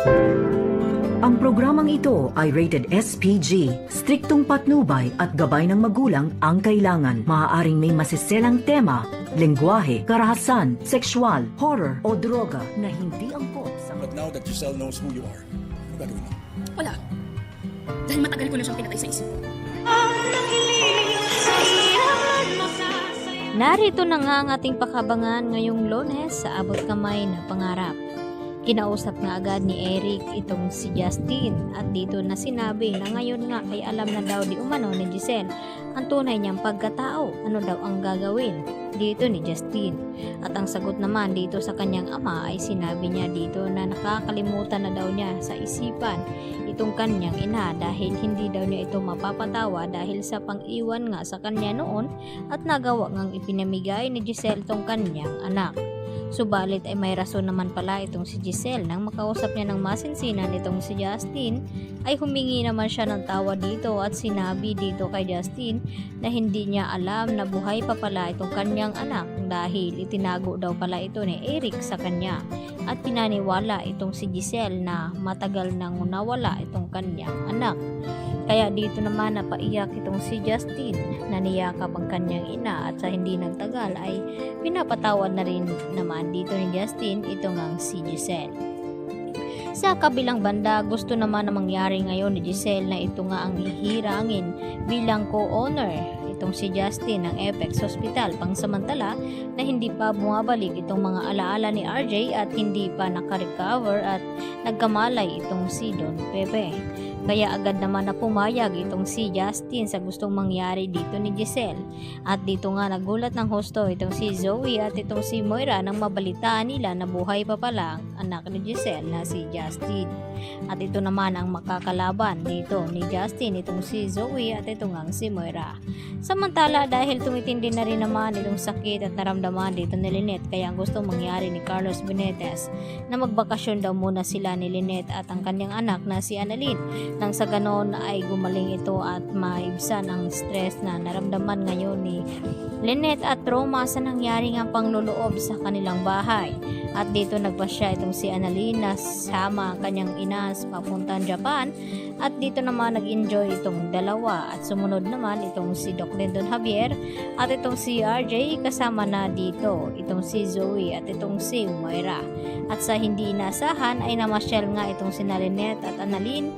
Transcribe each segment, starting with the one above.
Ang programang ito ay rated SPG. Striktong patnubay at gabay ng magulang ang kailangan. Maaaring may masiselang tema, lengguwahe, karahasan, sexual, horror o droga na hindi angkop sa... But now that Giselle knows who you are, ano gagawin mo? Wala. Dahil matagal ko na siyang pinatay sa isip ko. Narito na nga ang ating pakabangan ngayong Lunes sa abot kamay na pangarap. Kinausap nga agad ni Eric itong si Justin at dito na sinabi na ngayon nga ay alam na daw di umano ni Giselle ang tunay niyang pagkatao, ano daw ang gagawin dito ni Justin. At ang sagot naman dito sa kanyang ama ay sinabi niya dito na nakakalimutan na daw niya sa isipan itong kanyang ina dahil hindi daw niya ito mapapatawa dahil sa pang-iwan nga sa kanya noon at nagawa ngang ipinamigay ni Giselle tong kanyang anak. Subalit ay may rason naman pala itong si Giselle nang makausap niya ng masinsinan itong si Justin ay humingi naman siya ng tawa dito at sinabi dito kay Justin na hindi niya alam na buhay pa pala itong kanyang anak dahil itinago daw pala ito ni Eric sa kanya at pinaniwala itong si Giselle na matagal nang nawala itong kanyang anak. Kaya dito naman napaiyak itong si Justin na niyakap ang kanyang ina at sa hindi nagtagal ay pinapatawad na rin naman dito ni Justin ito ngang si Giselle. Sa kabilang banda, gusto naman na mangyari ngayon ni Giselle na ito nga ang ihirangin bilang co-owner itong si Justin ng Apex Hospital pangsamantala na hindi pa bumabalik itong mga alaala ni RJ at hindi pa nakarecover at nagkamalay itong si Don Pepe. Kaya agad naman na pumayag itong si Justin sa gustong mangyari dito ni Giselle. At dito nga nagulat ng husto itong si Zoe at itong si Moira nang mabalitaan nila na buhay pa pala ang anak ni Giselle na si Justin. At ito naman ang makakalaban dito ni Justin itong si Zoe at ito nga si Moira. Samantala dahil tumitindi na rin naman itong sakit at naramdaman dito ni Lynette kaya ang gustong mangyari ni Carlos Benitez na magbakasyon daw muna sila ni Lynette at ang kanyang anak na si Annalyn. Nang sa ganon ay gumaling ito at maibsan ang stress na naramdaman ngayon ni Lynette at trauma sa nangyari ng pangluloob sa kanilang bahay. At dito nagpasya itong si Annalyn na sama ang kanyang ina sa papuntang Japan at dito naman nag-enjoy itong dalawa at sumunod naman itong si Doc Lindon Javier at itong si RJ kasama na dito itong si Zoe at itong si Moira. At sa hindi inasahan ay namasyal nga itong si Lynette at Annalyn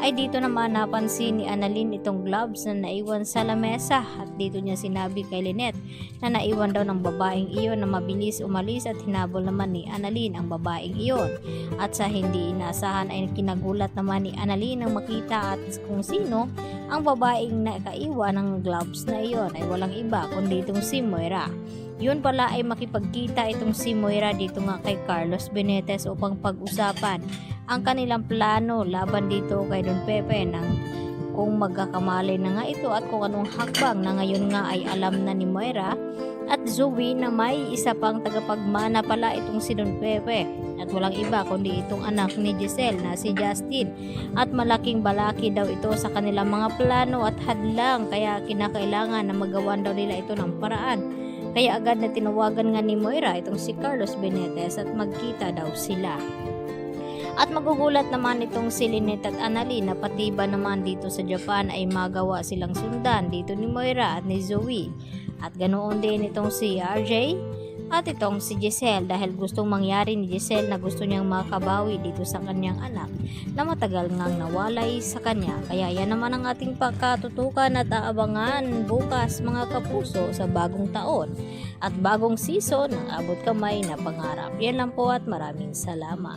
ay dito naman napansin ni Annalyn itong gloves na naiwan sa lamesa at dito niya sinabi kay Lynette na naiwan daw ng babaeng iyon na mabilis umalis at hinabol naman ni Annalyn ang babaeng iyon. At sa hindi inasahan ay kinagulat naman ni Annalyn nang makita at kung sino ang babaeng nakaiwan ng gloves na iyon ay walang iba kundi itong si Moira. Yun pala ay makipagkita itong si Moira dito nga kay Carlos Benitez upang pag-usapan ang kanilang plano laban dito kay Don Pepe ng kung magkakamali na nga ito at kung anong hakbang na ngayon nga ay alam na ni Moira at Zoe na may isa pang tagapagmana pala itong si Don Pepe at walang iba kundi itong anak ni Giselle na si Justin at malaking balaki daw ito sa kanilang mga plano at hadlang kaya kinakailangan na magawan daw nila ito ng paraan. Kaya agad na tinawagan nga ni Moira itong si Carlos Benitez at magkita daw sila. At magugulat naman itong si Lynette at Annalyn na pati ba naman dito sa Japan ay magawa silang sundan dito ni Moira at ni Zoe. At ganoon din itong si RJ at itong si Giselle dahil gustong mangyari ni Giselle na gusto niyang makabawi dito sa kanyang anak na matagal ngang nawalay sa kanya. Kaya yan naman ang ating pagkatutukan at aabangan bukas mga kapuso sa bagong taon at bagong season ng Abot Kamay na Pangarap. Yan lang po at maraming salamat.